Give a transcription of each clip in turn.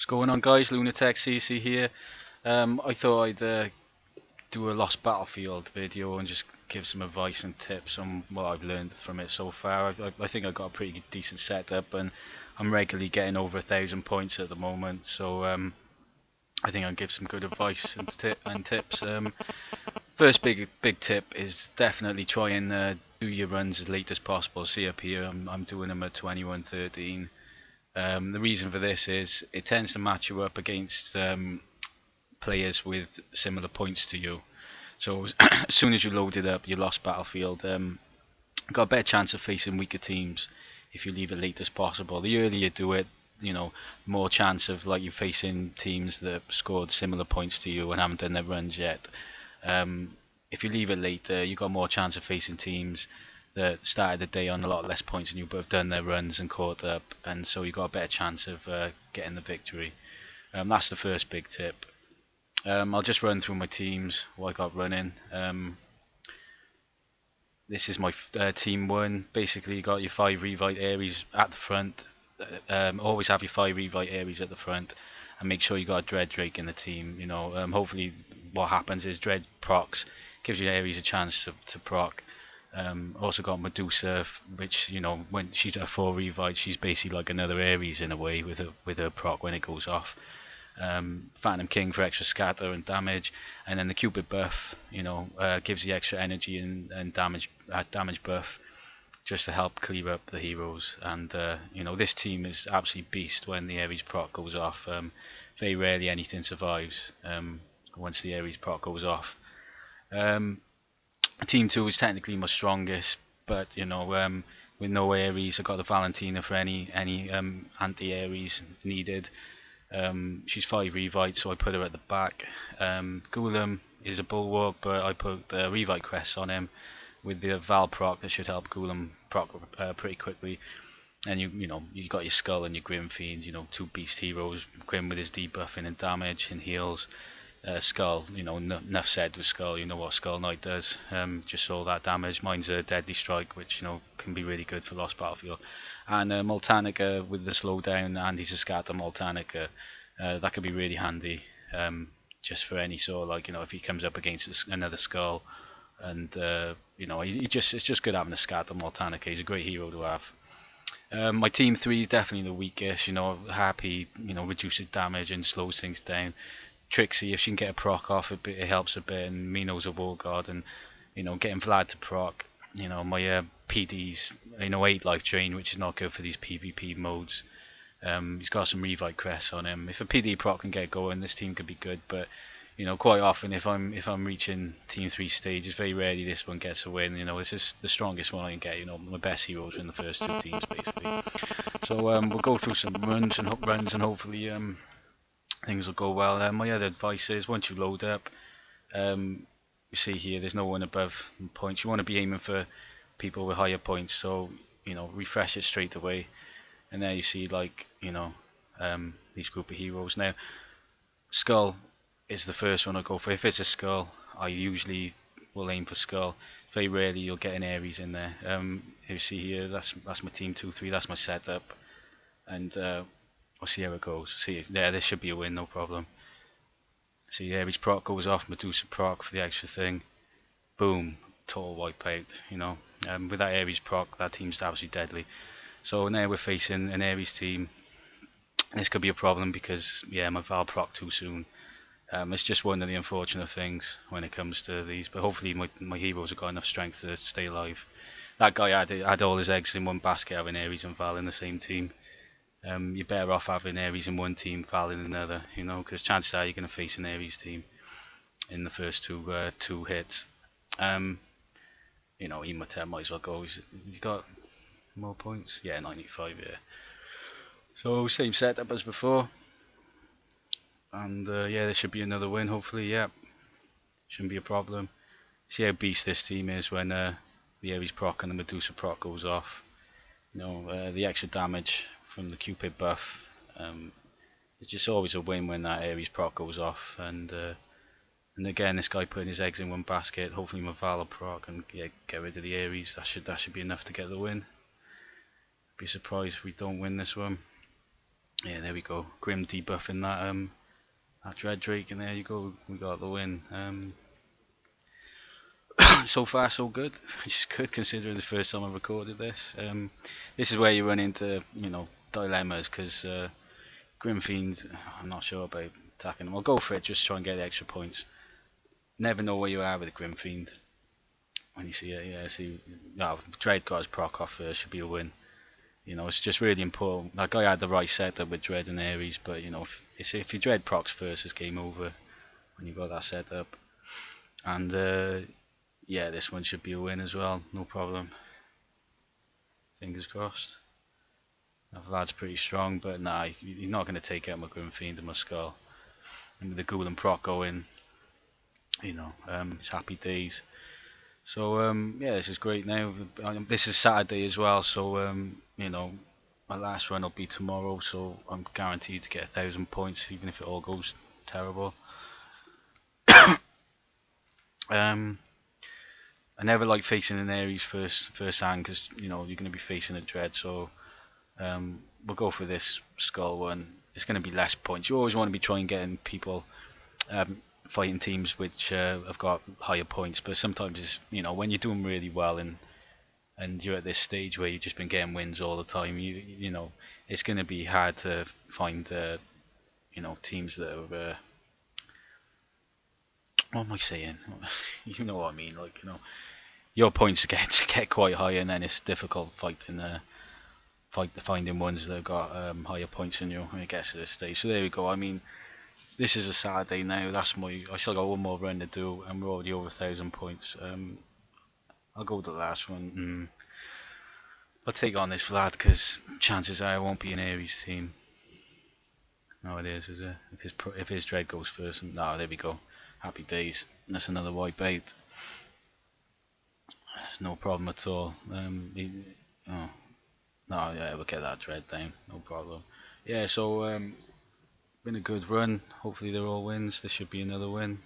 What's going on, guys? LUNATEK CC here. I thought I'd do a Lost Battlefield video and just give some advice and tips on what I've learned from it so far. I think I've got a pretty decent setup, and I'm regularly getting over 1,000 points at the moment. So I think I'll give some good advice and tips. First big tip is definitely try and do your runs as late as possible. See up here, I'm doing them at 21:13. The reason for this is it tends to match you up against players with similar points to you. So as soon as you load it up, you lost Battlefield. Got a better chance of facing weaker teams if you leave it late as possible. The earlier you do it, more chance of like you facing teams that scored similar points to you and haven't done their runs yet. If you leave it later, you got more chance of facing teams that started the day on a lot less points than you, but have done their runs and caught up, and so you got a better chance of getting the victory. That's the first big tip. I'll just run through my teams, what I got running. This is my team one. Basically, you got your 5 Revite Ares at the front. Always have your 5 Revite Ares at the front, and make sure you got a Dread Drake in the team. Hopefully, what happens is Dread procs, gives you Ares a chance to proc. Also got Medusa, which when she's at 4 Revite, she's basically like another Ares in a way with her proc when it goes off. Phantom King for extra scatter and damage, and then the Cupid buff, gives the extra energy and damage buff just to help clear up the heroes. And this team is absolutely beast when the Ares proc goes off. Very rarely anything survives once the Ares proc goes off. Team 2 is technically my strongest, but with no Ares, I got the Valentina for any anti-Ares needed. She's 5 Revite, so I put her at the back. Golem is a bulwark, but I put the Revite Crest on him with the Val proc that should help Golem proc pretty quickly. And you got your Skull and your Grim Fiend, 2 beast heroes. Grim with his debuffing and damage and heals. Skull, enough said with Skull. You know what Skull Knight does. Just all that damage. Mine's a Deadly Strike, which can be really good for Lost Battlefield. And Multanica with the slowdown, and he's a scatter Multanica. That could be really handy, just for any sort of if he comes up against another Skull, and it's just good having a scatter Multanica. He's a great hero to have. My team 3 is definitely the weakest. Happy, reduces damage and slows things down. Trixie, if she can get a proc off, it helps a bit, and Mino's a War God, and getting Vlad to proc. My PD's 8 life drain, which is not good for these PvP modes. He's got some Revite Crest on him. If a PD proc can get going, this team could be good, but quite often if I'm reaching team 3 stages, very rarely this one gets a win. This is the strongest one I can get. My best heroes are in the first 2 teams basically. So we'll go through some runs and hopefully things will go well. My other advice is once you load up, you see here there's no one above points. You want to be aiming for people with higher points, so refresh it straight away. And there you see these group of heroes. Now Skull is the first one I go for. If it's a Skull, I usually will aim for Skull. Very rarely you'll get an Ares in there. You see here, that's my team 2-3, that's my setup, and we'll see how it goes. See, yeah, this should be a win, no problem. See, Ares proc goes off, Medusa proc for the extra thing. Boom, total wipeout. With that Ares proc, that team's absolutely deadly. So now we're facing an Ares team. This could be a problem because my Val proc too soon. It's just one of the unfortunate things when it comes to these. But hopefully my heroes have got enough strength to stay alive. That guy had all his eggs in one basket, having Ares and Val in the same team. You're better off having Ares in one team, Val in another, because chances are you're going to face an Ares team in the first two hits. Imhotep might as well go. He's got more points. Yeah, 95. Yeah. So same setup as before, and this should be another win. Hopefully, yeah, shouldn't be a problem. See how beast this team is when the Ares proc and the Medusa proc goes off. The extra damage from the Cupid buff. It's just always a win when that Ares proc goes off, and again this guy putting his eggs in one basket. Hopefully my Valor proc and get rid of the Ares. That should be enough to get the win. Be surprised if we don't win this one. Yeah, there we go. Grim debuffing that Dread Drake, and there you go. We got the win. So far so good, which is good considering the first time I recorded this. This is where you run into dilemmas because Grim Fiend, I'm not sure about attacking them. I'll go for it, just try and get the extra points. Never know where you are with a Grim Fiend when you see it. Yeah, see, Dread got his proc off first, should be a win. It's just really important. That guy had the right setup with Dread and Ares, but if your Dread procs first, it's game over when you got that setup. And yeah, this one should be a win as well, no problem. Fingers crossed. That lad's pretty strong, but nah, you're not going to take out my Grim Fiend and my Skull. And with the Ghoul and proc going, it's happy days. So yeah, this is great now. This is Saturday as well, so my last run will be tomorrow, so I'm guaranteed to get 1,000 points, even if it all goes terrible. I never like facing an Ares first hand because you're going to be facing a Dread, so we'll go for this Skull one. It's going to be less points. You always want to be trying getting people fighting teams which have got higher points, but sometimes it's, when you're doing really well and you're at this stage where you've just been getting wins all the time, it's going to be hard to find teams that are what am I saying? You know what I mean, like, your points get quite high, and then it's difficult finding ones that have got higher points than you when it gets to this stage. So there we go. I mean, this is a Saturday now. I still got one more run to do, and we're already over 1,000 points. I'll go with the last one. I'll take on this Vlad because chances are it won't be an Ares team. No, it is it? If his Dread goes first, no, there we go. Happy days. That's another white bait. That's no problem at all. No, yeah, we'll get that Dread down. No problem. Yeah, so been a good run. Hopefully they're all wins. This should be another win.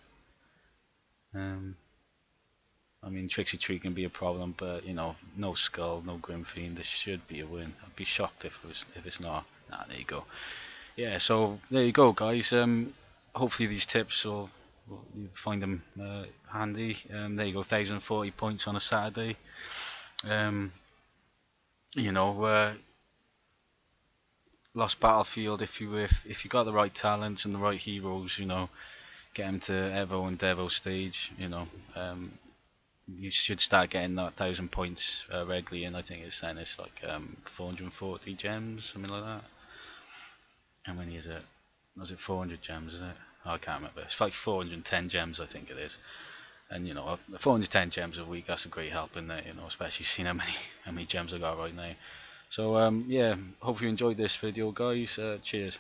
I mean, Trixie Tree can be a problem, but no Skull, no Grim Fiend. This should be a win. I'd be shocked if it's not. Nah, there you go. Yeah, so there you go, guys. Hopefully these tips you find them handy. There you go, 1,040 points on a Saturday. Lost Battlefield. If you got the right talents and the right heroes, get them to Evo and Devo stage. You should start getting that 1,000 points regularly, and I think it's like 440 gems, something like that. How many is it? Was it 400 gems? Is it? Oh, I can't remember. It's like 410 gems, I think it is. And 410 gems a week. That's a great help in there. Especially seeing how many gems I got right now. So yeah, hope you enjoyed this video, guys. Cheers.